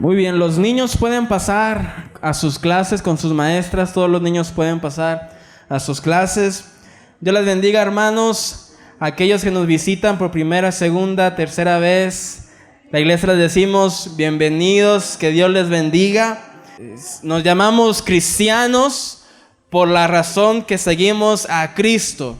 Muy bien, los niños pueden pasar a sus clases con sus maestras. Todos los niños pueden pasar a sus clases. Dios les bendiga, hermanos. Aquellos que nos visitan por primera, segunda, tercera vez, la iglesia les decimos bienvenidos, que Dios les bendiga. Nos llamamos cristianos por la razón que seguimos a Cristo.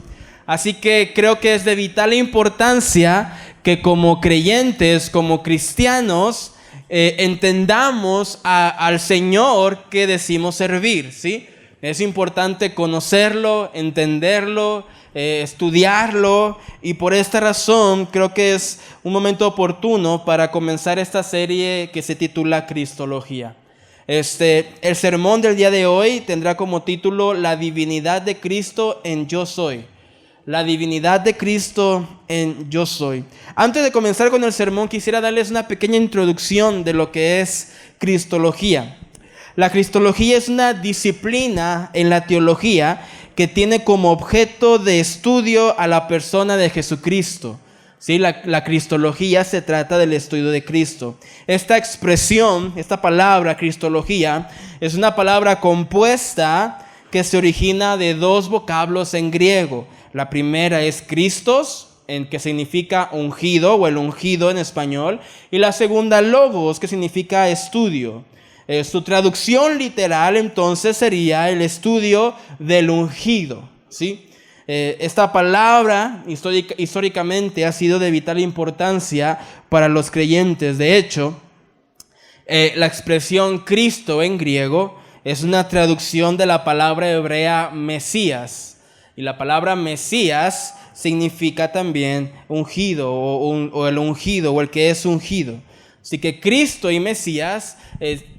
Así que creo que es de vital importancia que como creyentes, como cristianos, entendamos al Señor que decimos servir, ¿sí? Es importante conocerlo, entenderlo, estudiarlo, y por esta razón creo que es un momento oportuno para comenzar esta serie que se titula Cristología. El sermón del día de hoy tendrá como título La divinidad de Cristo en Yo Soy. La divinidad de Cristo en Yo Soy. Antes de comenzar con el sermón, quisiera darles una pequeña introducción de lo que es Cristología. La Cristología es una disciplina en la teología que tiene como objeto de estudio a la persona de Jesucristo. ¿Sí? La Cristología se trata del estudio de Cristo. Esta expresión, esta palabra Cristología, es una palabra compuesta que se origina de dos vocablos en griego. La primera es Christos, que significa ungido, o el ungido en español. Y la segunda, logos, que significa estudio. Su traducción literal entonces sería el estudio del ungido, ¿sí? Esta palabra históricamente ha sido de vital importancia para los creyentes. De hecho, la expresión Cristo en griego es una traducción de la palabra hebrea Mesías. Y la palabra Mesías significa también ungido o el ungido o el que es ungido. Así que Cristo y Mesías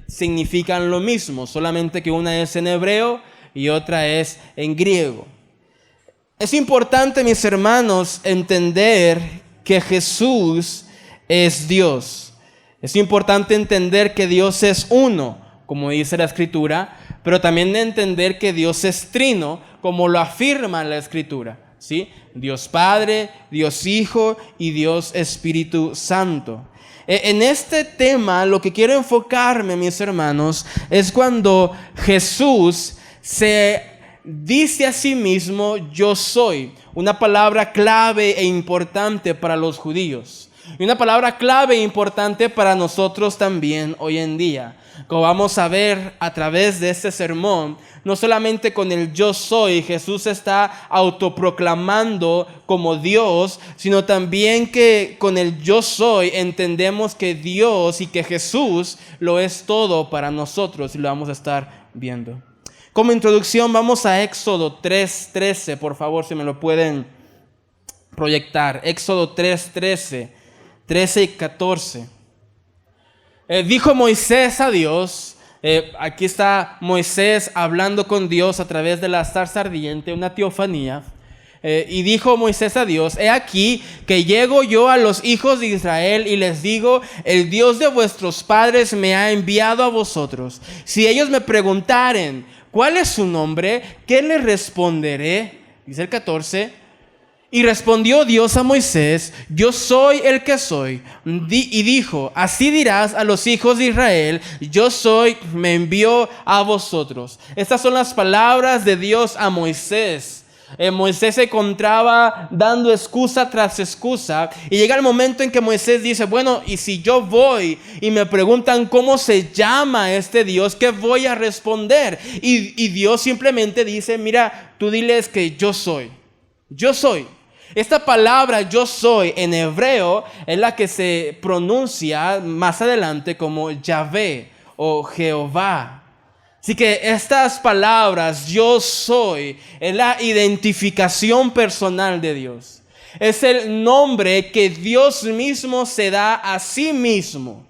significan lo mismo, solamente que una es en hebreo y otra es en griego. Es importante, mis hermanos, entender que Jesús es Dios. Es importante entender que Dios es uno, como dice la Escritura, pero también entender que Dios es trino, como lo afirma la Escritura, ¿sí? Dios Padre, Dios Hijo y Dios Espíritu Santo. En este tema, lo que quiero enfocarme, mis hermanos, es cuando Jesús se dice a sí mismo, yo soy, una palabra clave e importante para los judíos. Y una palabra clave e importante para nosotros también hoy en día. Como vamos a ver a través de este sermón, no solamente con el yo soy, Jesús está autoproclamando como Dios, sino también que con el yo soy entendemos que Dios y que Jesús lo es todo para nosotros, y lo vamos a estar viendo. Como introducción vamos a Éxodo 3:13, por favor, si me lo pueden proyectar. Éxodo 3:13, 13 y 14. Dijo Moisés a Dios, aquí está Moisés hablando con Dios a través de la zarza ardiente, una teofanía. Y dijo Moisés a Dios, he aquí que llego yo a los hijos de Israel y les digo, el Dios de vuestros padres me ha enviado a vosotros. Si ellos me preguntaren, ¿cuál es su nombre? ¿Qué les responderé? Dice el 14. Y respondió Dios a Moisés, yo soy el que soy. Y dijo, así dirás a los hijos de Israel, yo soy, me envió a vosotros. Estas son las palabras de Dios a Moisés. Moisés se encontraba dando excusa tras excusa. Y llega el momento en que Moisés dice, bueno, y si yo voy y me preguntan cómo se llama este Dios, ¿qué voy a responder? Y Dios simplemente dice, mira, tú diles que yo soy. Yo soy. Esta palabra yo soy en hebreo es la que se pronuncia más adelante como Yahvé o Jehová. Así que estas palabras yo soy es la identificación personal de Dios. Es el nombre que Dios mismo se da a sí mismo.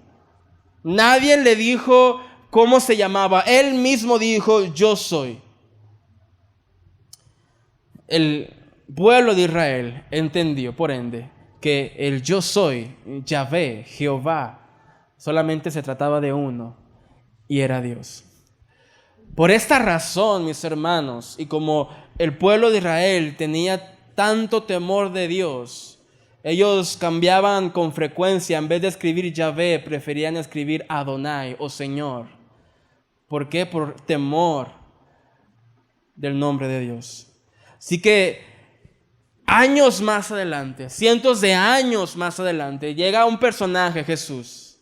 Nadie le dijo cómo se llamaba. Él mismo dijo yo soy. El pueblo de Israel entendió, por ende, que el yo soy, Yahvé, Jehová, solamente se trataba de uno, y era Dios. Por esta razón, mis hermanos, y como el pueblo de Israel tenía tanto temor de Dios, Ellos cambiaban con frecuencia, en vez de escribir Yahvé, preferían escribir Adonai o Señor. ¿Por qué? Por temor del nombre de Dios. Así que años más adelante, cientos de años más adelante, llega un personaje, Jesús.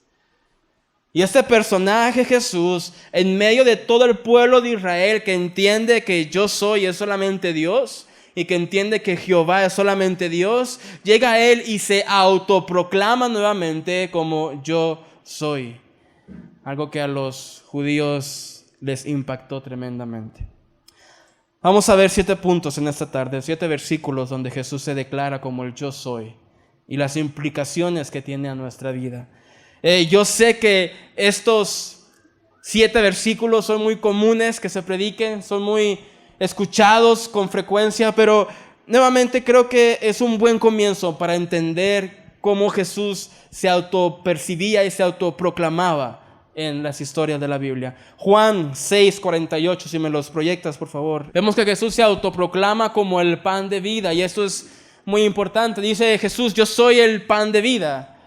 Y este personaje, Jesús, en medio de todo el pueblo de Israel que entiende que yo soy es solamente Dios, y que entiende que Jehová es solamente Dios, llega a él y se autoproclama nuevamente como yo soy. Algo que a los judíos les impactó tremendamente. Vamos a ver 7 puntos en esta tarde, 7 versículos donde Jesús se declara como el yo soy y las implicaciones que tiene a nuestra vida. Yo sé que estos 7 versículos son muy comunes que se prediquen, son muy escuchados con frecuencia, pero nuevamente creo que es un buen comienzo para entender cómo Jesús se autopercibía y se autoproclamaba en las historias de la Biblia. Juan 6:48, si me los proyectas, por favor. Vemos que Jesús se autoproclama como el pan de vida, y esto es muy importante. Dice Jesús: yo soy el pan de vida.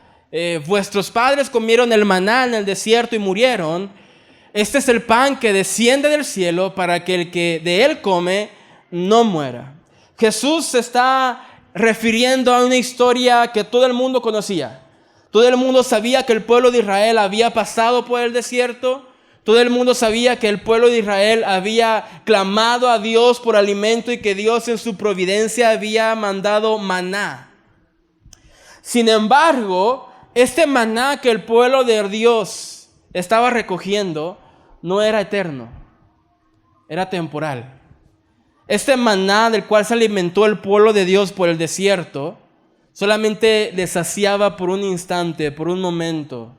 Vuestros padres comieron el maná en el desierto y murieron. Este es el pan que desciende del cielo para que el que de él come no muera. Jesús se está refiriendo a una historia que todo el mundo conocía. Todo el mundo sabía que el pueblo de Israel había pasado por el desierto. Todo el mundo sabía que el pueblo de Israel había clamado a Dios por alimento y que Dios en su providencia había mandado maná. Sin embargo, este maná que el pueblo de Dios estaba recogiendo no era eterno, era temporal. Este maná del cual se alimentó el pueblo de Dios por el desierto solamente les saciaba por un instante, por un momento.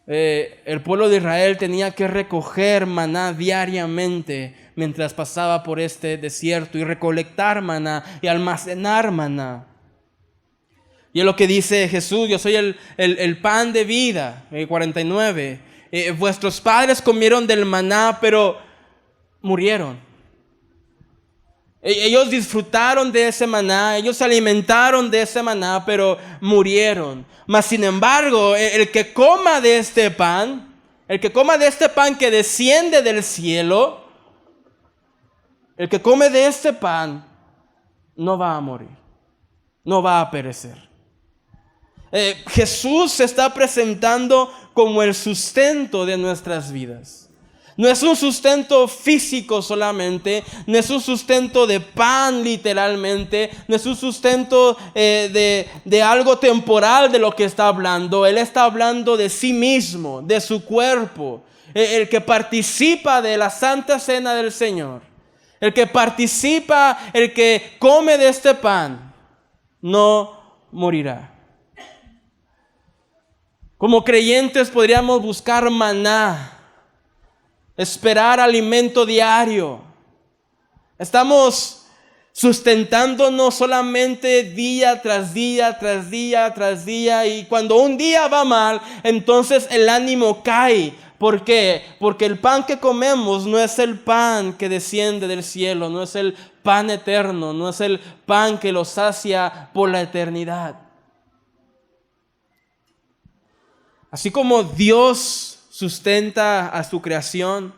El pueblo de Israel tenía que recoger maná diariamente mientras pasaba por este desierto, y recolectar maná y almacenar maná. Y es lo que dice Jesús: yo soy el pan de vida. 49. Vuestros padres comieron del maná, pero murieron. Ellos disfrutaron de ese maná, ellos se alimentaron de ese maná, pero murieron. Mas sin embargo, el que coma de este pan, que desciende del cielo, el que come de este pan, no va a morir, no va a perecer. Jesús se está presentando como el sustento de nuestras vidas. No es un sustento físico solamente, no es un sustento de pan literalmente, no es un sustento de algo temporal de lo que está hablando. Él está hablando de sí mismo, de su cuerpo, el que participa de la Santa Cena del Señor, el que participa, el que come de este pan, no morirá. Como creyentes podríamos buscar maná, esperar alimento diario. Estamos sustentándonos solamente día tras día, tras día, tras día. Y cuando un día va mal, entonces el ánimo cae. ¿Por qué? Porque el pan que comemos no es el pan que desciende del cielo, no es el pan eterno, no es el pan que lo sacia por la eternidad. Así como Dios sustenta a su creación,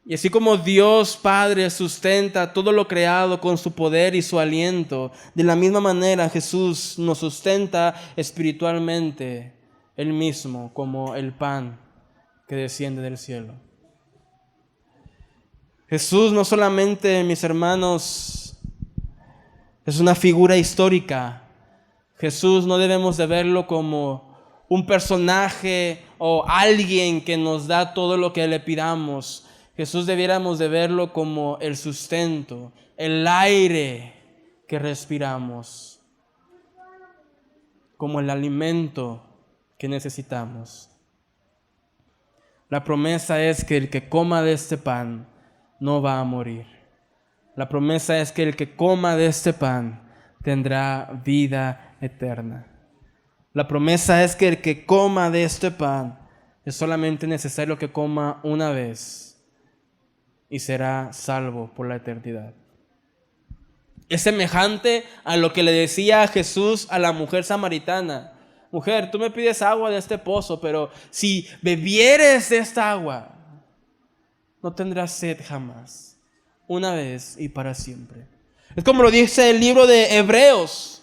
y así como Dios Padre sustenta todo lo creado con su poder y su aliento, de la misma manera Jesús nos sustenta espiritualmente Él mismo como el pan que desciende del cielo. Jesús no solamente, mis hermanos, es una figura histórica. Jesús no debemos de verlo como un personaje o alguien que nos da todo lo que le pidamos. Jesús debiéramos de verlo como el sustento, el aire que respiramos, como el alimento que necesitamos. La promesa es que el que coma de este pan no va a morir. La promesa es que el que coma de este pan tendrá vida eterna. La promesa es que el que coma de este pan es solamente necesario que coma una vez y será salvo por la eternidad. Es semejante a lo que le decía Jesús a la mujer samaritana. Mujer, tú me pides agua de este pozo, pero si bebieres de esta agua, no tendrás sed jamás, una vez y para siempre. Es como lo dice el libro de Hebreos.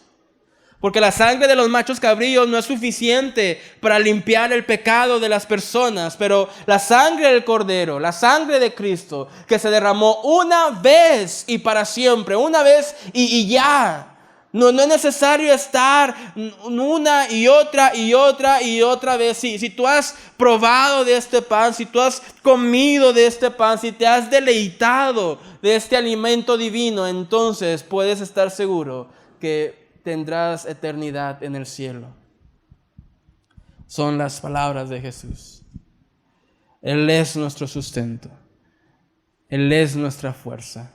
Porque la sangre de los machos cabríos no es suficiente para limpiar el pecado de las personas, pero la sangre del Cordero, la sangre de Cristo, que se derramó una vez y para siempre, una vez y ya. No es necesario estar una y otra vez. Si tú has probado de este pan, si tú has comido de este pan, si te has deleitado de este alimento divino, entonces puedes estar seguro que tendrás eternidad en el cielo. Son las palabras de Jesús. Él es nuestro sustento. Él es nuestra fuerza.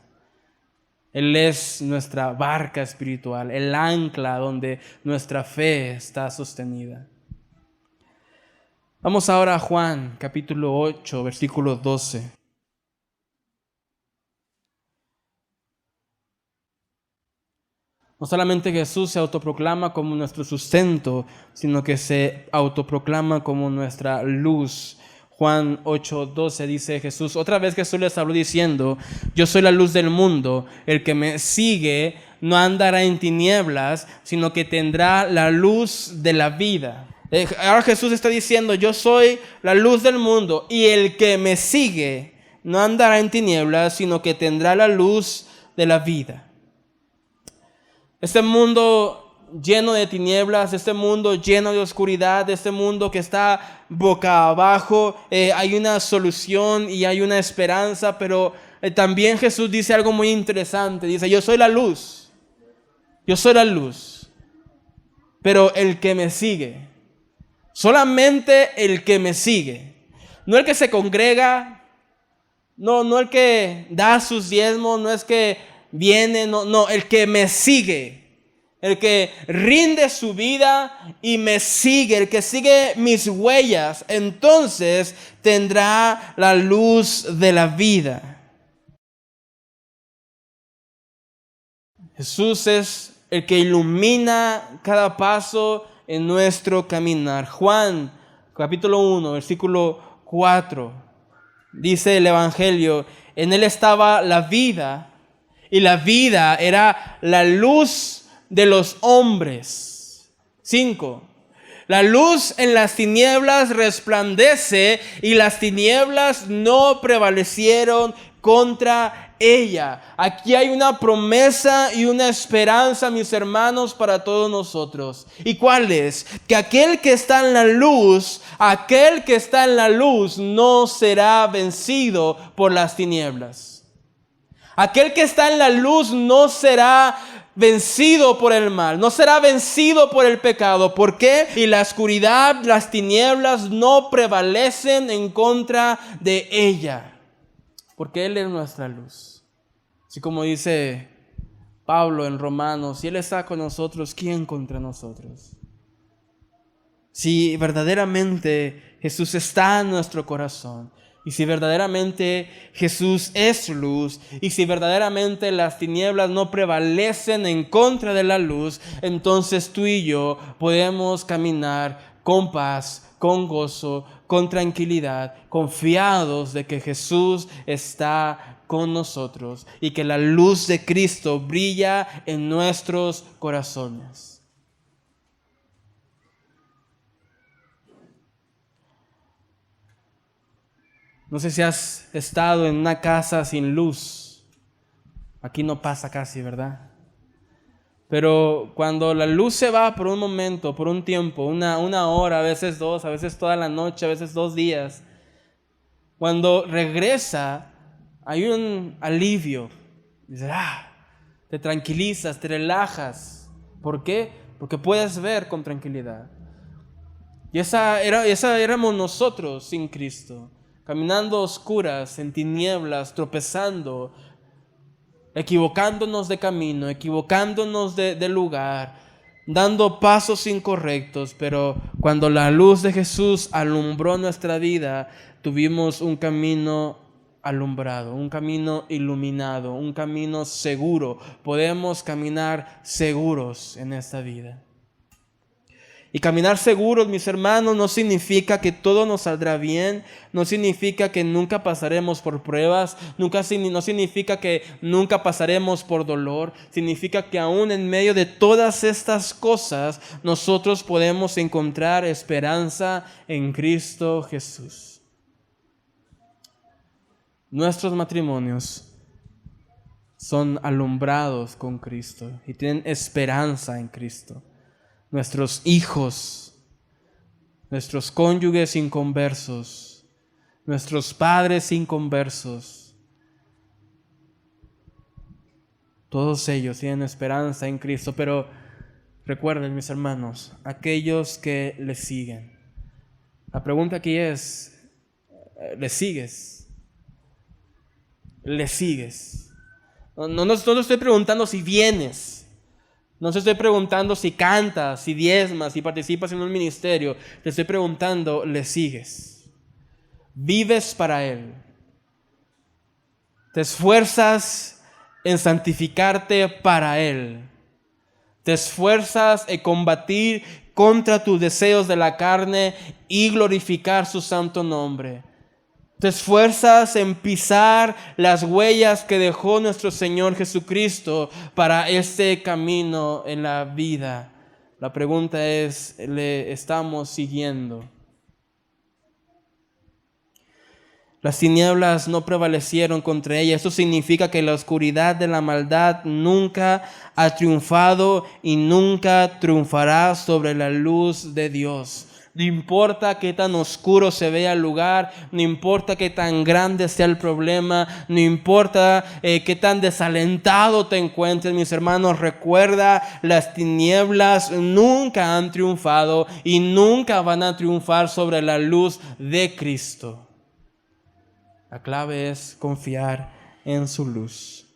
Él es nuestra barca espiritual, el ancla donde nuestra fe está sostenida. Vamos ahora a Juan, capítulo 8, versículo 12. No solamente Jesús se autoproclama como nuestro sustento, sino que se autoproclama como nuestra luz. Juan 8:12 dice Jesús, otra vez Jesús les habló diciendo, yo soy la luz del mundo, el que me sigue no andará en tinieblas, sino que tendrá la luz de la vida. Ahora Jesús está diciendo, yo soy la luz del mundo y el que me sigue no andará en tinieblas, sino que tendrá la luz de la vida. Este mundo lleno de tinieblas, este mundo lleno de oscuridad, este mundo que está boca abajo, hay una solución y hay una esperanza, pero también Jesús dice algo muy interesante. Dice, yo soy la luz, pero el que me sigue, solamente el que me sigue, no el que se congrega, no el que da sus diezmos, no es que viene, no, el que me sigue, el que rinde su vida y me sigue, el que sigue mis huellas, entonces tendrá la luz de la vida. Jesús es el que ilumina cada paso en nuestro caminar. Juan, capítulo 1, versículo 4, dice el Evangelio, en él estaba la vida, y la vida era la luz de los hombres. 5. La luz en las tinieblas resplandece y las tinieblas no prevalecieron contra ella. Aquí hay una promesa y una esperanza, mis hermanos, para todos nosotros. ¿Y cuál es? Que aquel que está en la luz no será vencido por las tinieblas. Aquel que está en la luz no será vencido por el mal, no será vencido por el pecado. ¿Por qué? Y la oscuridad, las tinieblas no prevalecen en contra de ella, porque Él es nuestra luz. Así como dice Pablo en Romanos, si Él está con nosotros, ¿quién contra nosotros? Si verdaderamente Jesús está en nuestro corazón, y si verdaderamente Jesús es luz, y si verdaderamente las tinieblas no prevalecen en contra de la luz, entonces tú y yo podemos caminar con paz, con gozo, con tranquilidad, confiados de que Jesús está con nosotros y que la luz de Cristo brilla en nuestros corazones. No sé si has estado en una casa sin luz. Aquí no pasa casi, ¿verdad? Pero cuando la luz se va por un momento, por un tiempo, una hora, a veces 2, a veces toda la noche, a veces 2 días, cuando regresa, hay un alivio. Dices, te tranquilizas, te relajas. ¿Por qué? Porque puedes ver con tranquilidad. Y esa éramos nosotros sin Cristo. Caminando a oscuras, en tinieblas, tropezando, equivocándonos de camino, equivocándonos de lugar, dando pasos incorrectos. Pero cuando la luz de Jesús alumbró nuestra vida, tuvimos un camino alumbrado, un camino iluminado, un camino seguro. Podemos caminar seguros en esta vida. Y caminar seguros, mis hermanos, no significa que todo nos saldrá bien, no significa que nunca pasaremos por pruebas, no significa que nunca pasaremos por dolor, significa que aún en medio de todas estas cosas nosotros podemos encontrar esperanza en Cristo Jesús. Nuestros matrimonios son alumbrados con Cristo y tienen esperanza en Cristo. Nuestros hijos, nuestros cónyuges inconversos, nuestros padres inconversos, todos ellos tienen esperanza en Cristo. Pero recuerden, mis hermanos, aquellos que le siguen. La pregunta aquí es, ¿le sigues? ¿Le sigues? No estoy preguntando si vienes. No te estoy preguntando si cantas, si diezmas, si participas en un ministerio. Te estoy preguntando, ¿le sigues? ¿Vives para Él? ¿Te esfuerzas en santificarte para Él? ¿Te esfuerzas en combatir contra tus deseos de la carne y glorificar su santo nombre? ¿Te esfuerzas en pisar las huellas que dejó nuestro Señor Jesucristo para este camino en la vida? La pregunta es, ¿le estamos siguiendo? Las tinieblas no prevalecieron contra ella. Eso significa que la oscuridad de la maldad nunca ha triunfado y nunca triunfará sobre la luz de Dios. No importa qué tan oscuro se vea el lugar, no importa qué tan grande sea el problema, no importa qué tan desalentado te encuentres, mis hermanos, recuerda, las tinieblas nunca han triunfado y nunca van a triunfar sobre la luz de Cristo. La clave es confiar en su luz.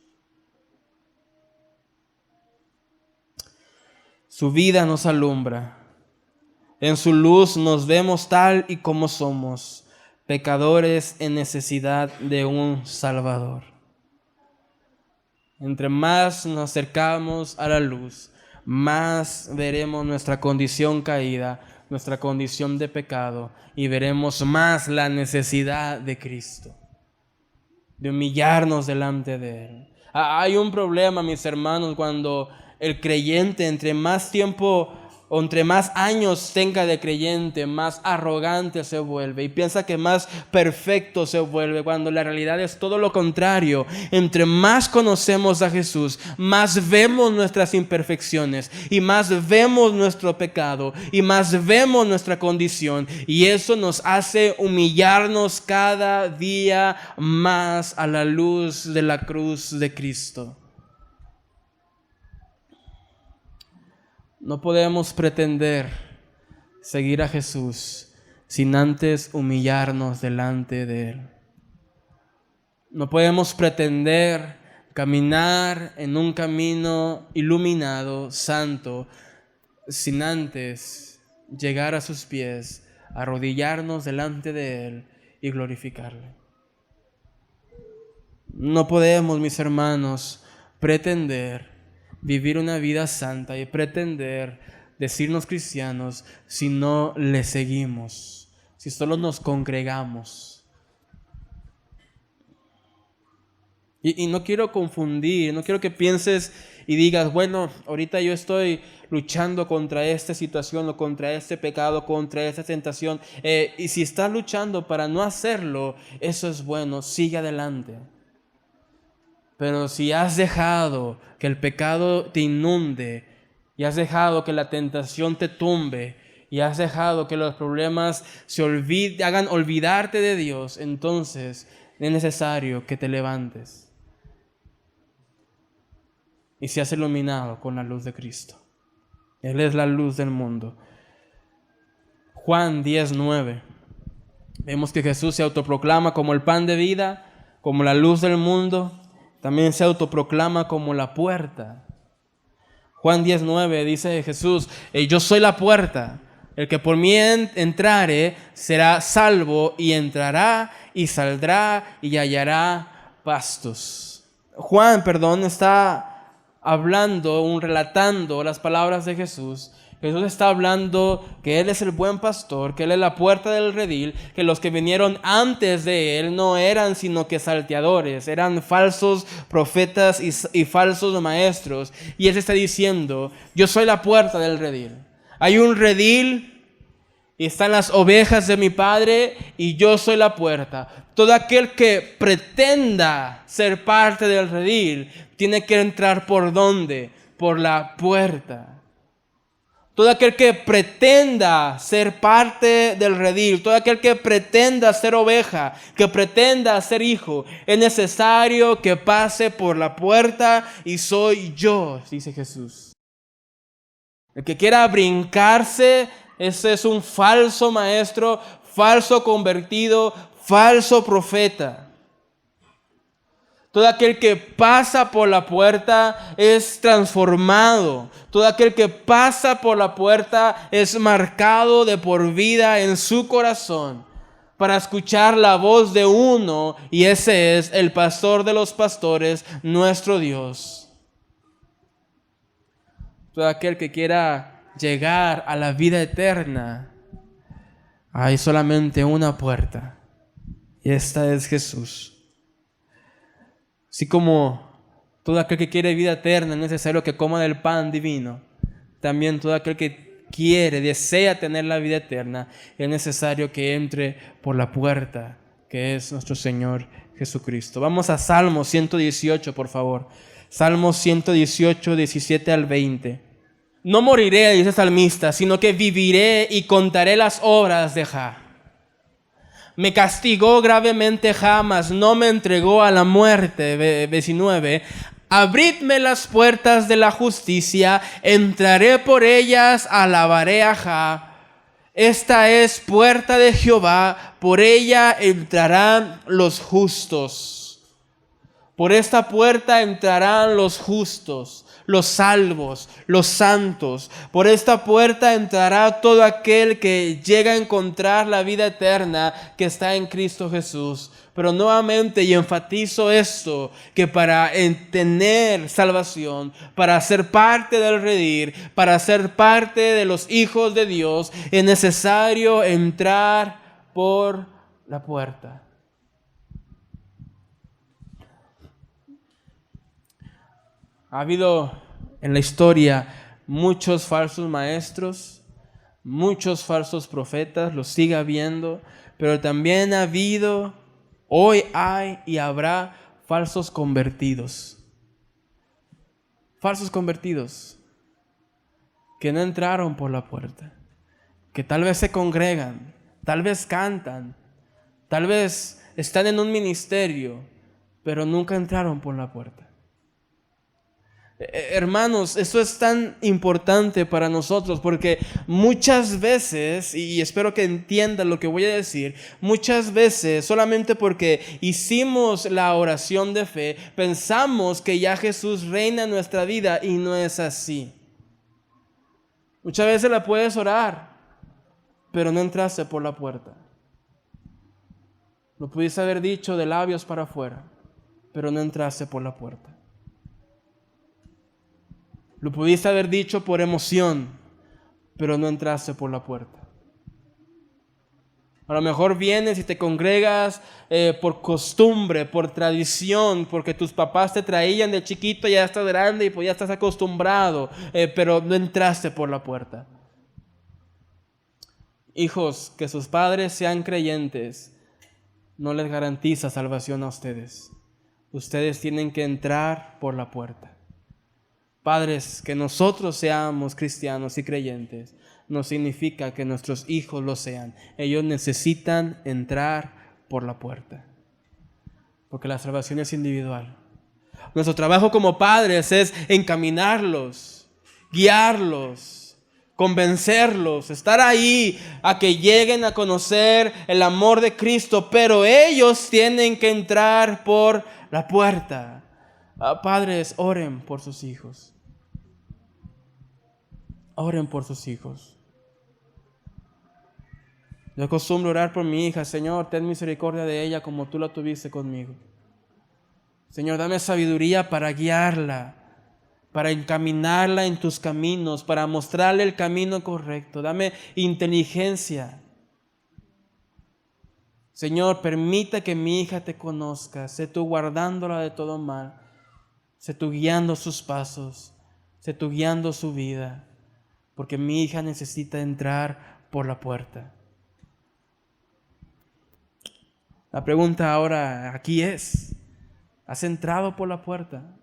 Su vida nos alumbra. En su luz nos vemos tal y como somos, pecadores en necesidad de un Salvador. Entre más nos acercamos a la luz, más veremos nuestra condición caída, nuestra condición de pecado, y veremos más la necesidad de Cristo, de humillarnos delante de Él. Hay un problema, mis hermanos, cuando el creyente entre más tiempo o entre más años tenga de creyente, más arrogante se vuelve y piensa que más perfecto se vuelve, cuando la realidad es todo lo contrario. Entre más conocemos a Jesús, más vemos nuestras imperfecciones y más vemos nuestro pecado y más vemos nuestra condición, y eso nos hace humillarnos cada día más a la luz de la cruz de Cristo. No podemos pretender seguir a Jesús sin antes humillarnos delante de Él. No podemos pretender caminar en un camino iluminado, santo, sin antes llegar a sus pies, arrodillarnos delante de Él y glorificarle. No podemos, mis hermanos, pretender vivir una vida santa y pretender decirnos cristianos si no le seguimos, si solo nos congregamos. Y no quiero confundir, no quiero que pienses y digas, bueno, ahorita yo estoy luchando contra esta situación o contra este pecado, contra esta tentación, y si estás luchando para no hacerlo, eso es bueno, sigue adelante. Pero si has dejado que el pecado te inunde, y has dejado que la tentación te tumbe, y has dejado que los problemas hagan olvidarte de Dios, entonces es necesario que te levantes y seas iluminado con la luz de Cristo. Él es la luz del mundo. Juan 10:9. Vemos que Jesús se autoproclama como el pan de vida, como la luz del mundo. También se autoproclama como la puerta. Juan 10:9 dice Jesús, yo soy la puerta. El que por mí entrare será salvo y entrará y saldrá y hallará pastos. Juan, está hablando, relatando las palabras de Jesús. Jesús está hablando que Él es el buen pastor, que Él es la puerta del redil, que los que vinieron antes de Él no eran sino que salteadores, eran falsos profetas y falsos maestros. Y Él está diciendo, yo soy la puerta del redil. Hay un redil y están las ovejas de mi Padre y yo soy la puerta. Todo aquel que pretenda ser parte del redil tiene que entrar ¿por dónde? Por la puerta. Todo aquel que pretenda ser parte del redil, todo aquel que pretenda ser oveja, que pretenda ser hijo, es necesario que pase por la puerta y soy yo, dice Jesús. El que quiera brincarse, ese es un falso maestro, falso convertido, falso profeta. Todo aquel que pasa por la puerta es transformado. Todo aquel que pasa por la puerta es marcado de por vida en su corazón para escuchar la voz de uno, y ese es el pastor de los pastores, nuestro Dios. Todo aquel que quiera llegar a la vida eterna, hay solamente una puerta, y esta es Jesús. Así como todo aquel que quiere vida eterna es necesario que coma del pan divino, también todo aquel que desea tener la vida eterna, es necesario que entre por la puerta que es nuestro Señor Jesucristo. Vamos a Salmo 118, por favor. Salmo 118, 17 al 20. No moriré, dice el salmista, sino que viviré y contaré las obras de Jah. Me castigó gravemente Jah, mas no me entregó a la muerte. 19. Abridme las puertas de la justicia, entraré por ellas, alabaré a Jah. Esta es puerta de Jehová, por ella entrarán los justos. Por esta puerta entrarán los justos, los salvos, los santos. Por esta puerta entrará todo aquel que llega a encontrar la vida eterna que está en Cristo Jesús. Pero nuevamente, y enfatizo esto, que para tener salvación, para ser parte del redil, para ser parte de los hijos de Dios, es necesario entrar por la puerta. Ha habido en la historia muchos falsos maestros, muchos falsos profetas, los sigue habiendo, pero también ha habido, hoy hay y habrá falsos convertidos. Falsos convertidos que no entraron por la puerta, que tal vez se congregan, tal vez cantan, tal vez están en un ministerio, pero nunca entraron por la puerta. Hermanos, esto es tan importante para nosotros porque muchas veces, y espero que entiendan lo que voy a decir, muchas veces solamente porque hicimos la oración de fe, pensamos que ya Jesús reina en nuestra vida y no es así. Muchas veces la puedes orar, pero no entraste por la puerta. Lo pudiste haber dicho de labios para afuera, pero no entraste por la puerta. Lo pudiste haber dicho por emoción, pero no entraste por la puerta. A lo mejor vienes y te congregas por costumbre, por tradición, porque tus papás te traían de chiquito, ya estás grande y pues ya estás acostumbrado, pero no entraste por la puerta. Hijos, que sus padres sean creyentes no les garantiza salvación a ustedes. Ustedes tienen que entrar por la puerta. Padres, que nosotros seamos cristianos y creyentes no significa que nuestros hijos lo sean. Ellos necesitan entrar por la puerta, porque la salvación es individual. Nuestro trabajo como padres es encaminarlos, guiarlos, convencerlos, estar ahí a que lleguen a conocer el amor de Cristo, pero ellos tienen que entrar por la puerta. Padres, oren por sus hijos. Oren por sus hijos. Yo acostumbro orar por mi hija. Señor, ten misericordia de ella como tú la tuviste conmigo. Señor, dame sabiduría para guiarla, para encaminarla en tus caminos, para mostrarle el camino correcto. Dame inteligencia. Señor, permita que mi hija te conozca. Sé tú guardándola de todo mal. Sé tú guiando sus pasos. Sé tú guiando su vida. Porque mi hija necesita entrar por la puerta. La pregunta ahora aquí es: ¿has entrado por la puerta?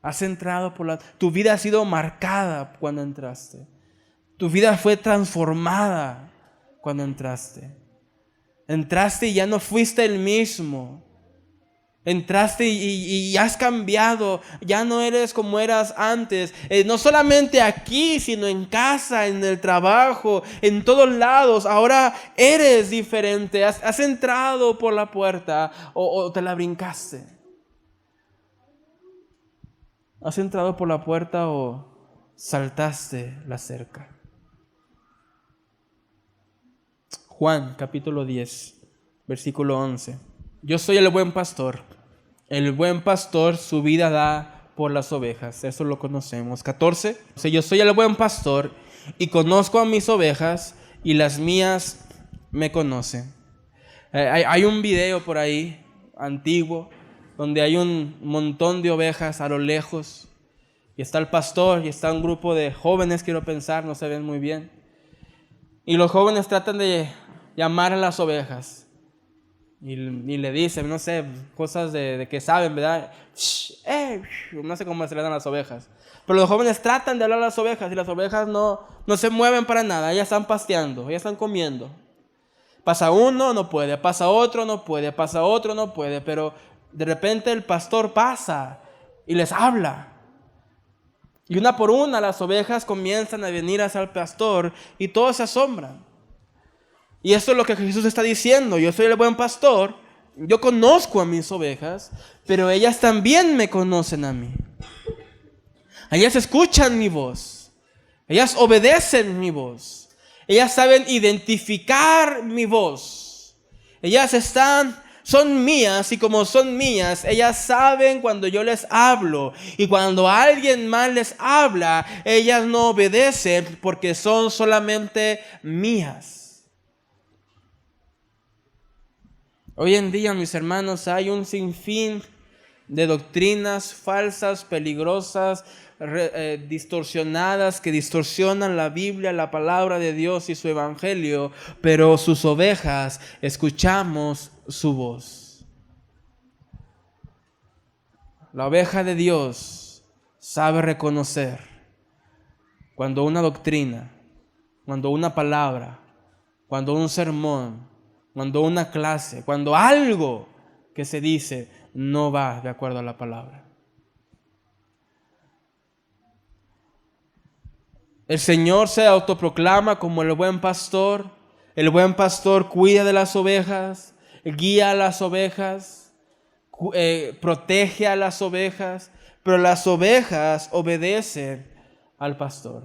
¿Has entrado por la... Tu vida ha sido marcada cuando entraste. Tu vida fue transformada cuando entraste. Entraste y ya no fuiste el mismo. Entraste y has cambiado. Ya no eres como eras antes. No solamente aquí, sino en casa, en el trabajo, en todos lados. Ahora eres diferente. Has entrado por la puerta o te la brincaste. ¿Has entrado por la puerta o saltaste la cerca? Juan capítulo 10, versículo 11. Yo soy el buen pastor. El buen pastor su vida da por las ovejas. Eso lo conocemos. 14. Yo soy el buen pastor y conozco a mis ovejas y las mías me conocen. Hay un video por ahí antiguo donde hay un montón de ovejas a lo lejos. Y está el pastor y está un grupo de jóvenes, quiero pensar, no se ven muy bien. Y los jóvenes tratan de llamar a las ovejas. Y le dicen, no sé, cosas de que saben, ¿verdad? No sé cómo se le dan a las ovejas. Pero los jóvenes tratan de hablar a las ovejas y las ovejas no se mueven para nada. Ellas están pasteando, ellas están comiendo. Pasa uno, no puede. Pasa otro, no puede. Pasa otro, no puede. Pero de repente el pastor pasa y les habla. Y una por una las ovejas comienzan a venir hacia el pastor y todos se asombran. Y esto es lo que Jesús está diciendo. Yo soy el buen pastor, yo conozco a mis ovejas, pero ellas también me conocen a mí. Ellas escuchan mi voz, ellas obedecen mi voz, ellas saben identificar mi voz. Ellas son mías y como son mías, ellas saben cuando yo les hablo. Y cuando alguien más les habla, ellas no obedecen porque son solamente mías. Hoy en día, mis hermanos, hay un sinfín de doctrinas falsas, peligrosas, distorsionadas, que distorsionan la Biblia, la palabra de Dios y su evangelio, pero sus ovejas escuchamos su voz. La oveja de Dios sabe reconocer cuando una doctrina, cuando una palabra, cuando un sermón, cuando una clase, cuando algo que se dice no va de acuerdo a la palabra. El Señor se autoproclama como el buen pastor. El buen pastor cuida de las ovejas, guía a las ovejas, protege a las ovejas, pero las ovejas obedecen al pastor.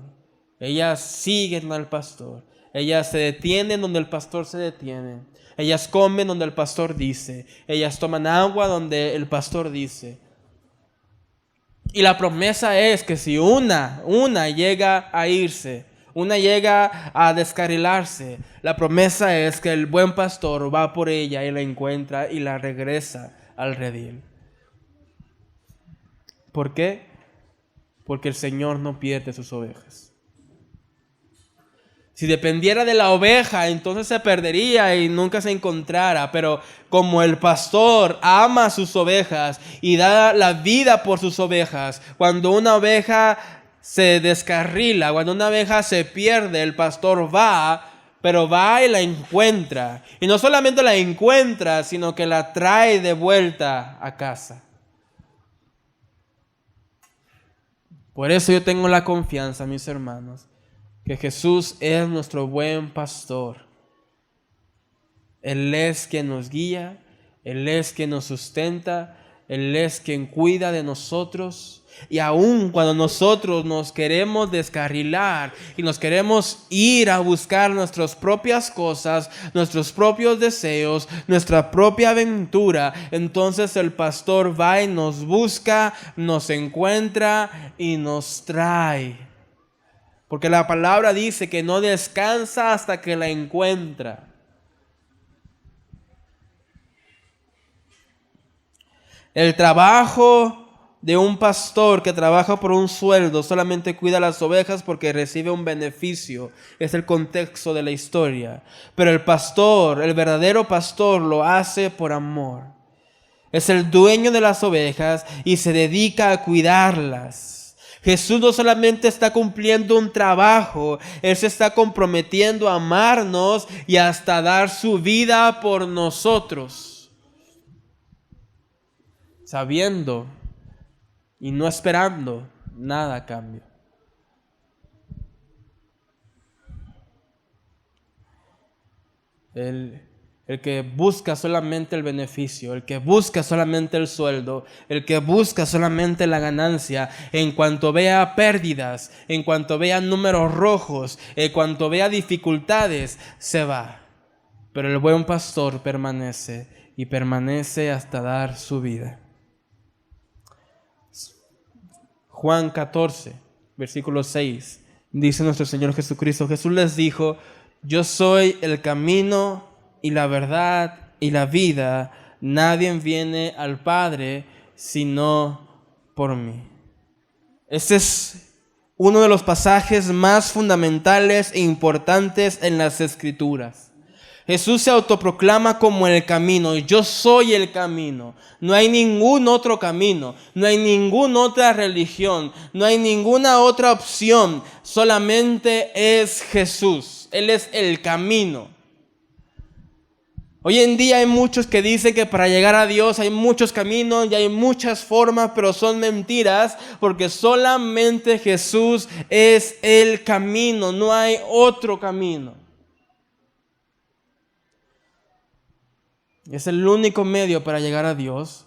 Ellas siguen al pastor. Ellas se detienen donde el pastor se detiene. Ellas comen donde el pastor dice. Ellas toman agua donde el pastor dice. Y la promesa es que si una llega a irse, una llega a descarrilarse, la promesa es que el buen pastor va por ella y la encuentra y la regresa al redil. ¿Por qué? Porque el Señor no pierde sus ovejas. Si dependiera de la oveja, entonces se perdería y nunca se encontrara. Pero como el pastor ama a sus ovejas y da la vida por sus ovejas, cuando una oveja se descarrila, cuando una oveja se pierde, el pastor va, pero va y la encuentra. Y no solamente la encuentra, sino que la trae de vuelta a casa. Por eso yo tengo la confianza, mis hermanos, que Jesús es nuestro buen pastor. Él es quien nos guía, Él es quien nos sustenta, Él es quien cuida de nosotros. Y aun cuando nosotros nos queremos descarrilar y nos queremos ir a buscar nuestras propias cosas, nuestros propios deseos, nuestra propia aventura, entonces el pastor va y nos busca, nos encuentra y nos trae. Porque la palabra dice que no descansa hasta que la encuentra. El trabajo de un pastor que trabaja por un sueldo solamente cuida las ovejas porque recibe un beneficio. Es el contexto de la historia. Pero el pastor, el verdadero pastor, lo hace por amor. Es el dueño de las ovejas y se dedica a cuidarlas. Jesús no solamente está cumpliendo un trabajo, Él se está comprometiendo a amarnos y hasta dar su vida por nosotros, sabiendo y no esperando nada a cambio. El que busca solamente el beneficio, el que busca solamente el sueldo, el que busca solamente la ganancia, en cuanto vea pérdidas, en cuanto vea números rojos, en cuanto vea dificultades, se va. Pero el buen pastor permanece y permanece hasta dar su vida. Juan 14, versículo 6, dice nuestro Señor Jesucristo: Jesús les dijo: yo soy el camino y la verdad y la vida. Nadie viene al Padre sino por mí. Este es uno de los pasajes más fundamentales e importantes en las Escrituras. Jesús se autoproclama como el camino. Yo soy el camino. No hay ningún otro camino. No hay ninguna otra religión. No hay ninguna otra opción. Solamente es Jesús. Él es el camino. Hoy en día hay muchos que dicen que para llegar a Dios hay muchos caminos y hay muchas formas, pero son mentiras, porque solamente Jesús es el camino. No hay otro camino. Es el único medio para llegar a Dios.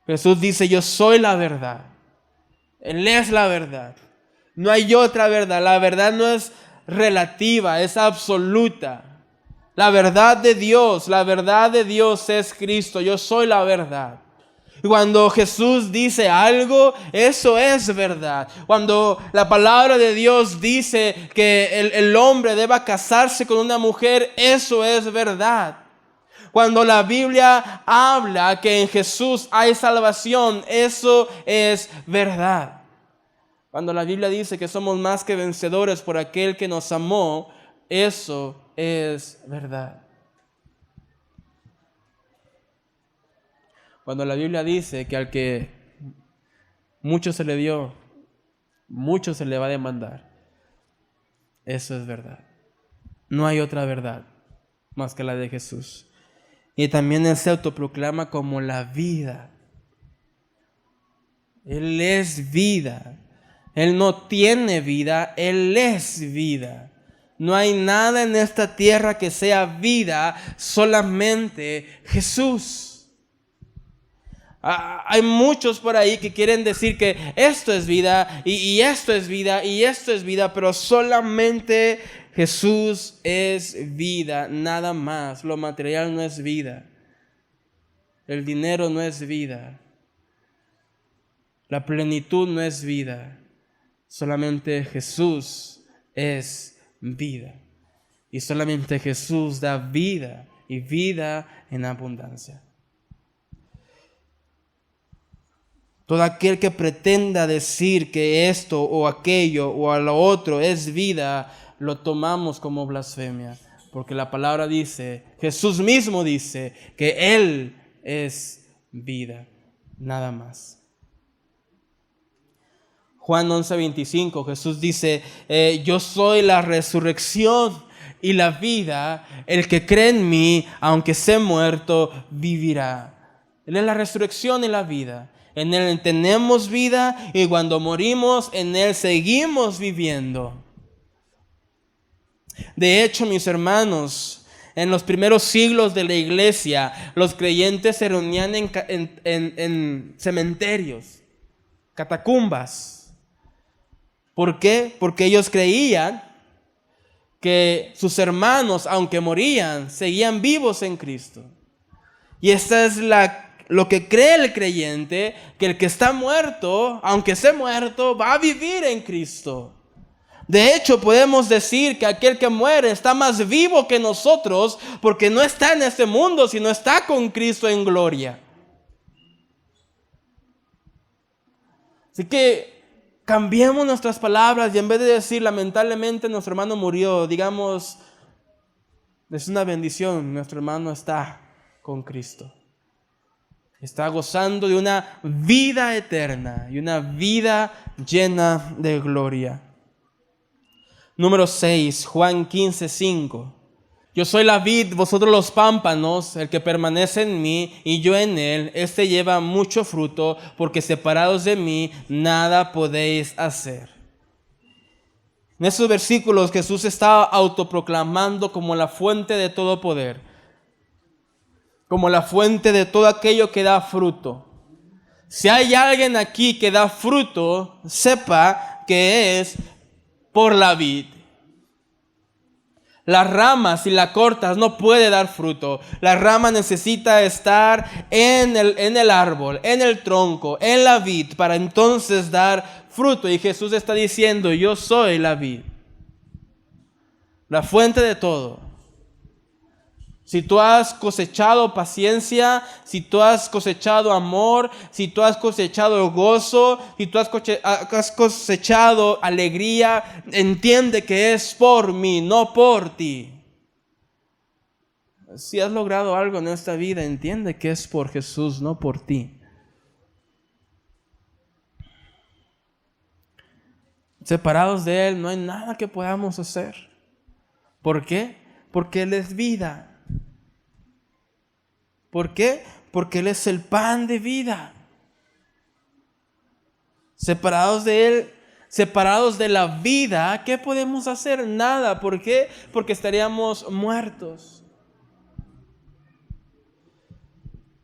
Jesús dice: yo soy la verdad. Él es la verdad. No hay otra verdad. La verdad no es relativa, es absoluta. La verdad de Dios es Cristo. Yo soy la verdad. Y cuando Jesús dice algo, eso es verdad. Cuando la palabra de Dios dice que el hombre deba casarse con una mujer, eso es verdad. Cuando la Biblia habla que en Jesús hay salvación, eso es verdad. Cuando la Biblia dice que somos más que vencedores por aquel que nos amó, eso es verdad. Cuando la Biblia dice que al que mucho se le dio, mucho se le va a demandar, eso es verdad. No hay otra verdad más que la de Jesús. Y también Él se autoproclama como la vida. Él es vida. Él no tiene vida, Él es vida. No hay nada en esta tierra que sea vida, solamente Jesús. Hay muchos por ahí que quieren decir que esto es vida, y esto es vida, y esto es vida, pero solamente Jesús es vida, nada más. Lo material no es vida. El dinero no es vida. La plenitud no es vida. Solamente Jesús es vida. Y solamente Jesús da vida y vida en abundancia. Todo aquel que pretenda decir que esto o aquello o a lo otro es vida, lo tomamos como blasfemia, porque la palabra dice, Jesús mismo dice, que Él es vida, nada más. Juan 11:25, Jesús dice: yo soy la resurrección y la vida. El que cree en mí, aunque esté muerto, vivirá. Él es la resurrección y la vida. En Él tenemos vida, y cuando morimos, en Él seguimos viviendo. De hecho, mis hermanos, En los primeros siglos de la iglesia, los creyentes se reunían en cementerios, catacumbas. ¿Por qué? Porque ellos creían que sus hermanos, aunque morían, seguían vivos en Cristo. Y esta es lo que cree el creyente, que el que está muerto, aunque esté muerto, va a vivir en Cristo. De hecho, podemos decir que aquel que muere está más vivo que nosotros, porque no está en este mundo, sino está con Cristo en gloria. Así que cambiemos nuestras palabras y en vez de decir lamentablemente nuestro hermano murió, digamos, es una bendición, nuestro hermano está con Cristo. Está gozando de una vida eterna y una vida llena de gloria. Número 6, Juan 15:5. Yo soy la vid, vosotros los pámpanos, el que permanece en mí y yo en él, este lleva mucho fruto, porque separados de mí nada podéis hacer. En estos versículos Jesús está autoproclamando como la fuente de todo poder, como la fuente de todo aquello que da fruto. Si hay alguien aquí que da fruto, sepa que es por la vid. Las ramas, si la cortas, no puede dar fruto. La rama necesita estar en el árbol, en el tronco, en la vid, para entonces dar fruto. Y Jesús está diciendo, yo soy la vid, la fuente de todo. Si tú has cosechado paciencia, si tú has cosechado amor, si tú has cosechado gozo, si tú has cosechado alegría, entiende que es por mí, no por ti. Si has logrado algo en esta vida, entiende que es por Jesús, no por ti. Separados de Él no hay nada que podamos hacer. ¿Por qué? Porque Él es vida. ¿Por qué? Porque Él es el pan de vida. Separados de Él, separados de la vida, ¿qué podemos hacer? Nada. ¿Por qué? Porque estaríamos muertos.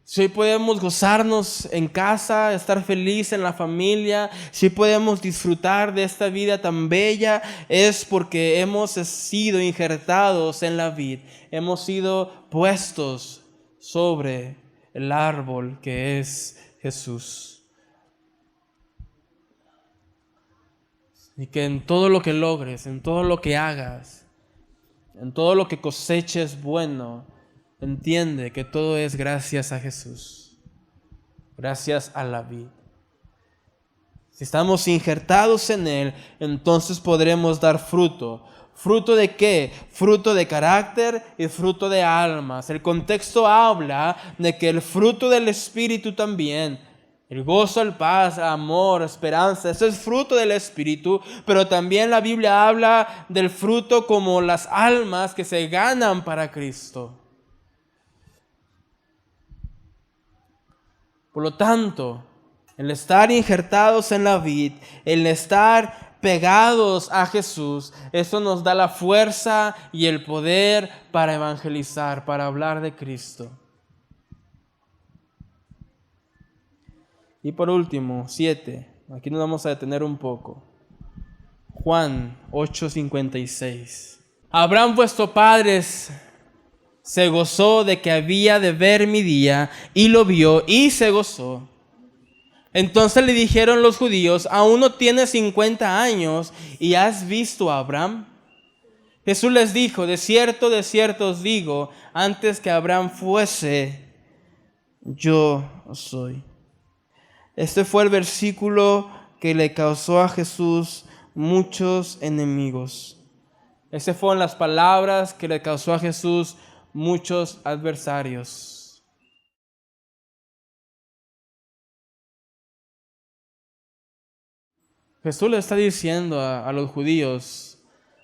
Si hoy podemos gozarnos en casa, estar feliz en la familia, si podemos disfrutar de esta vida tan bella, es porque hemos sido injertados en la vid, hemos sido puestos sobre el árbol que es Jesús. Y que en todo lo que logres, en todo lo que hagas, en todo lo que coseches bueno, entiende que todo es gracias a Jesús, gracias a la vid. Si estamos injertados en Él, entonces podremos dar fruto. ¿Fruto de qué? Fruto de carácter y fruto de almas. El contexto habla de que el fruto del Espíritu también, el gozo, el paz, amor, esperanza, eso es fruto del Espíritu, pero también la Biblia habla del fruto como las almas que se ganan para Cristo. Por lo tanto, el estar injertados en la vid, el estar pegados a Jesús, eso nos da la fuerza y el poder para evangelizar, para hablar de Cristo. Y por último, 7, aquí nos vamos a detener un poco. Juan 8:56. Abraham vuestro padre se gozó de que había de ver mi día, y lo vio y se gozó. Entonces le dijeron los judíos, ¿aún no tienes 50 años y has visto a Abraham? Jesús les dijo, de cierto os digo, antes que Abraham fuese, yo soy. Este fue el versículo que le causó a Jesús muchos enemigos. Estas fueron las palabras que le causó a Jesús muchos adversarios. Jesús le está diciendo a los judíos,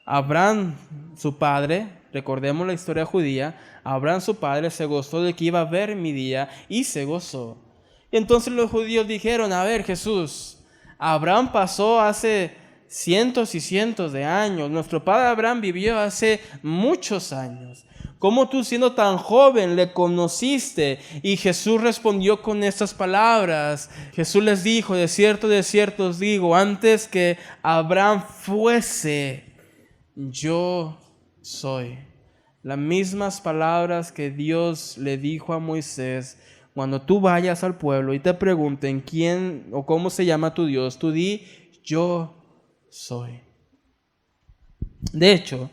Abraham, su padre, recordemos la historia judía, Abraham, su padre, se gozó de que iba a ver mi día y se gozó. Y entonces los judíos dijeron, a ver, Jesús, Abraham pasó hace cientos y cientos de años, nuestro padre Abraham vivió hace muchos años. ¿Cómo tú siendo tan joven le conociste? Y Jesús respondió con estas palabras. Jesús les dijo, de cierto os digo, antes que Abraham fuese, yo soy. Las mismas palabras que Dios le dijo a Moisés. Cuando tú vayas al pueblo y te pregunten quién o cómo se llama tu Dios, tú di, yo soy. De hecho,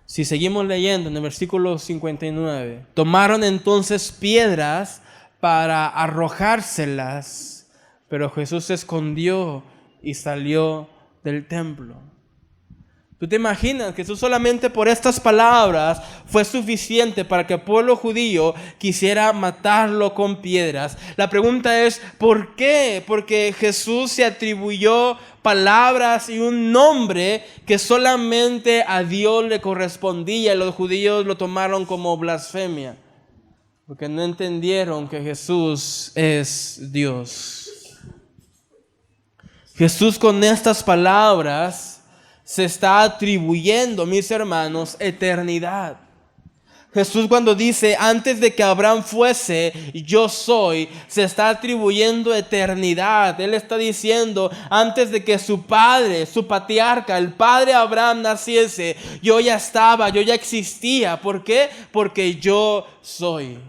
si seguimos leyendo en el versículo 59, tomaron entonces piedras para arrojárselas, pero Jesús se escondió y salió del templo. ¿Tú te imaginas que Jesús solamente por estas palabras fue suficiente para que el pueblo judío quisiera matarlo con piedras? La pregunta es, ¿por qué? Porque Jesús se atribuyó palabras y un nombre que solamente a Dios le correspondía y los judíos lo tomaron como blasfemia, porque no entendieron que Jesús es Dios. Jesús con estas palabras se está atribuyendo, mis hermanos, eternidad. Jesús cuando dice, antes de que Abraham fuese, yo soy, se está atribuyendo eternidad. Él está diciendo, antes de que su padre, su patriarca, el padre Abraham naciese, yo ya estaba, yo ya existía. ¿Por qué? Porque yo soy.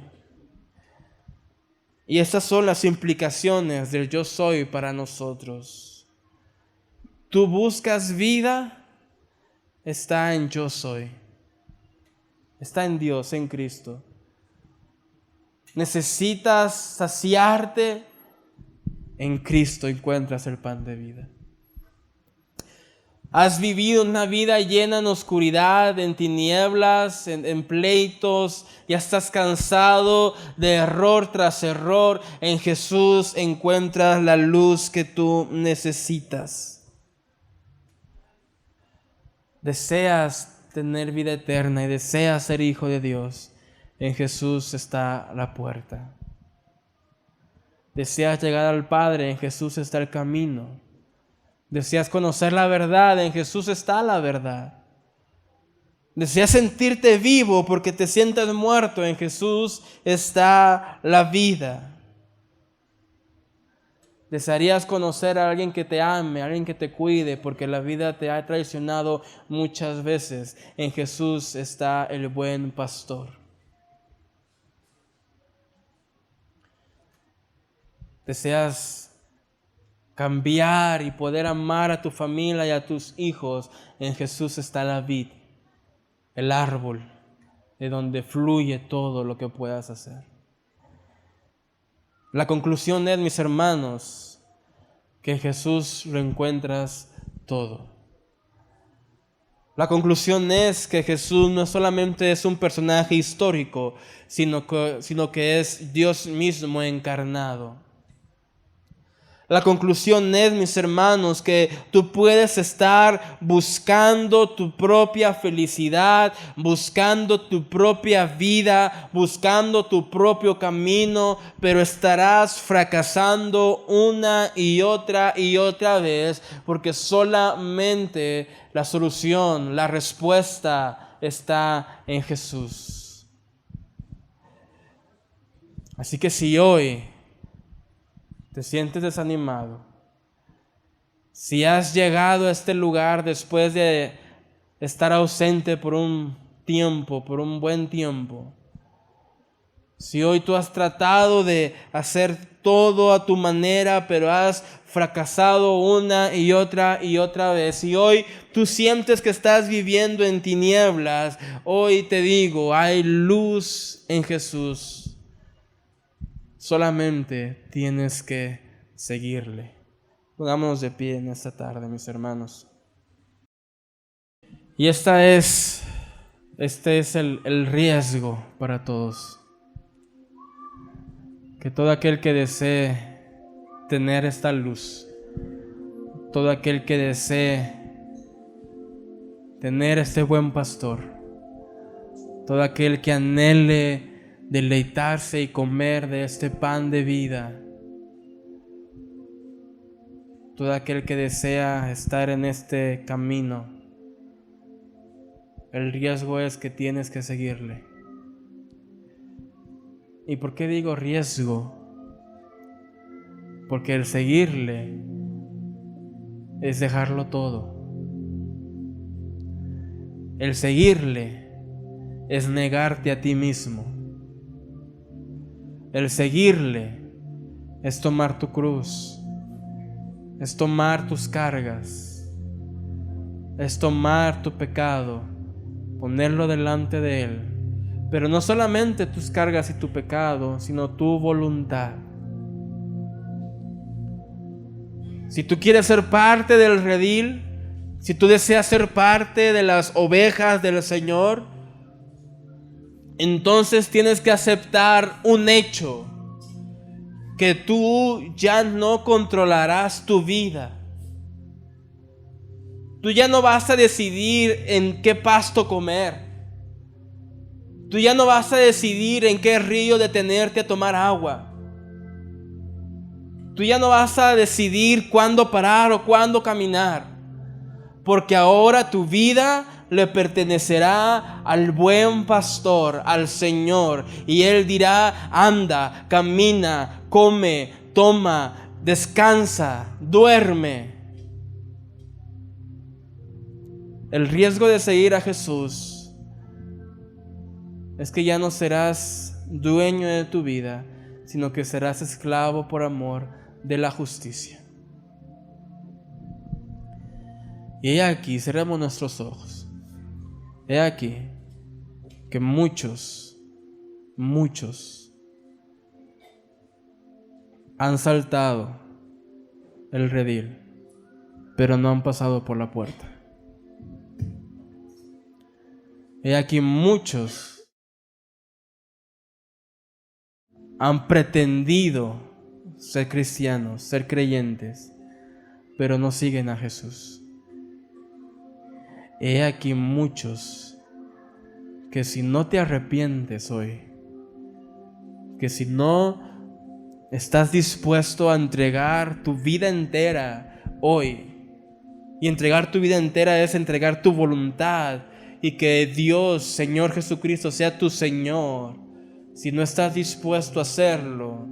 Y estas son las implicaciones del yo soy para nosotros. Tú buscas vida, está en yo soy. Está en Dios, en Cristo. Necesitas saciarte, en Cristo encuentras el pan de vida. Has vivido una vida llena en oscuridad, en tinieblas, en pleitos, ya estás cansado de error tras error. En Jesús encuentras la luz que tú necesitas. Deseas tener vida eterna y deseas ser hijo de Dios, en Jesús está la puerta. Deseas llegar al Padre, en Jesús está el camino. Deseas conocer la verdad, en Jesús está la verdad. Deseas sentirte vivo porque te sientes muerto, en Jesús está la vida. Desearías conocer a alguien que te ame, a alguien que te cuide, porque la vida te ha traicionado muchas veces. En Jesús está el buen pastor. Deseas cambiar y poder amar a tu familia y a tus hijos. En Jesús está la vid, el árbol de donde fluye todo lo que puedas hacer. La conclusión es, mis hermanos, que en Jesús lo encuentras todo. La conclusión es que Jesús no solamente es un personaje histórico, sino que es Dios mismo encarnado. La conclusión es, mis hermanos, que tú puedes estar buscando tu propia felicidad, buscando tu propia vida, buscando tu propio camino, pero estarás fracasando una y otra vez, porque solamente la solución, la respuesta está en Jesús. Así que si hoy te sientes desanimado, si has llegado a este lugar después de estar ausente por un tiempo, por un buen tiempo, si hoy tú has tratado de hacer todo a tu manera, pero has fracasado una y otra vez, si hoy tú sientes que estás viviendo en tinieblas, hoy te digo, hay luz en Jesús. Solamente tienes que seguirle. Pongámonos de pie en esta tarde, mis hermanos. Y este es el riesgo para todos. Que todo aquel que desee tener esta luz, todo aquel que desee tener este buen pastor, todo aquel que anhele deleitarse y comer de este pan de vida, todo aquel que desea estar en este camino, el riesgo es que tienes que seguirle. ¿Y por qué digo riesgo? Porque el seguirle es dejarlo todo. El seguirle es negarte a ti mismo. El seguirle es tomar tu cruz, es tomar tus cargas, es tomar tu pecado, ponerlo delante de Él. Pero no solamente tus cargas y tu pecado, sino tu voluntad. Si tú quieres ser parte del redil, si tú deseas ser parte de las ovejas del Señor, entonces tienes que aceptar un hecho, que tú ya no controlarás tu vida. Tú ya no vas a decidir en qué pasto comer. Tú ya no vas a decidir en qué río detenerte a tomar agua. Tú ya no vas a decidir cuándo parar o cuándo caminar, porque ahora tu vida le pertenecerá al buen pastor, al Señor, y Él dirá: anda, camina, come, toma, descansa, duerme. El riesgo de seguir a Jesús es que ya no serás dueño de tu vida, sino que serás esclavo por amor de la justicia. Y he aquí, cerremos nuestros ojos. He aquí que muchos han saltado el redil, pero no han pasado por la puerta. He aquí muchos han pretendido ser cristianos, ser creyentes, pero no siguen a Jesús. He aquí muchos que si no te arrepientes hoy, que si no estás dispuesto a entregar tu vida entera hoy, y entregar tu vida entera es entregar tu voluntad, y que Dios, Señor Jesucristo, sea tu Señor. Si no estás dispuesto a hacerlo,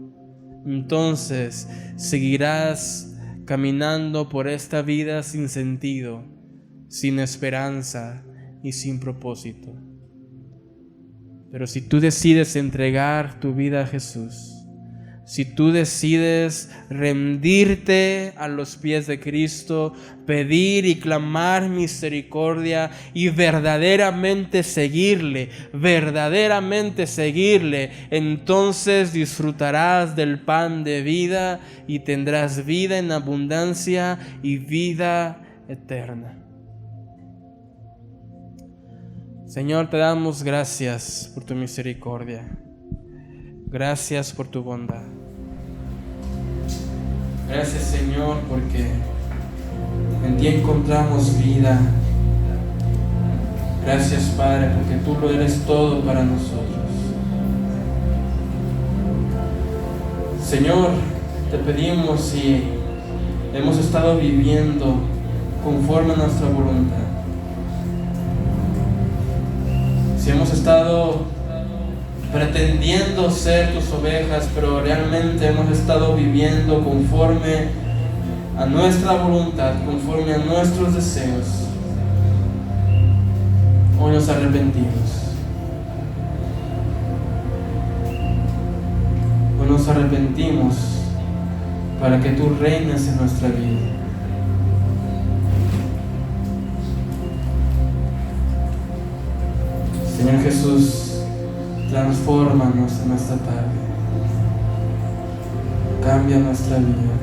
entonces seguirás caminando por esta vida sin sentido, sin esperanza y sin propósito. Pero si tú decides entregar tu vida a Jesús, si tú decides rendirte a los pies de Cristo, pedir y clamar misericordia y verdaderamente seguirle, entonces disfrutarás del pan de vida y tendrás vida en abundancia y vida eterna. Señor, te damos gracias por tu misericordia. Gracias por tu bondad. Gracias, Señor, porque en ti encontramos vida. Gracias, Padre, porque tú lo eres todo para nosotros. Señor, te pedimos si hemos estado viviendo conforme a nuestra voluntad, si hemos estado pretendiendo ser tus ovejas, pero realmente hemos estado viviendo conforme a nuestra voluntad, conforme a nuestros deseos, hoy nos arrepentimos. Hoy nos arrepentimos para que tú reines en nuestra vida. Señor Jesús, transfórmanos en esta tarde. Cambia nuestra vida.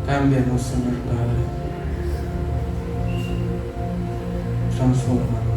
Cámbianos, Señor Padre. Transfórmanos.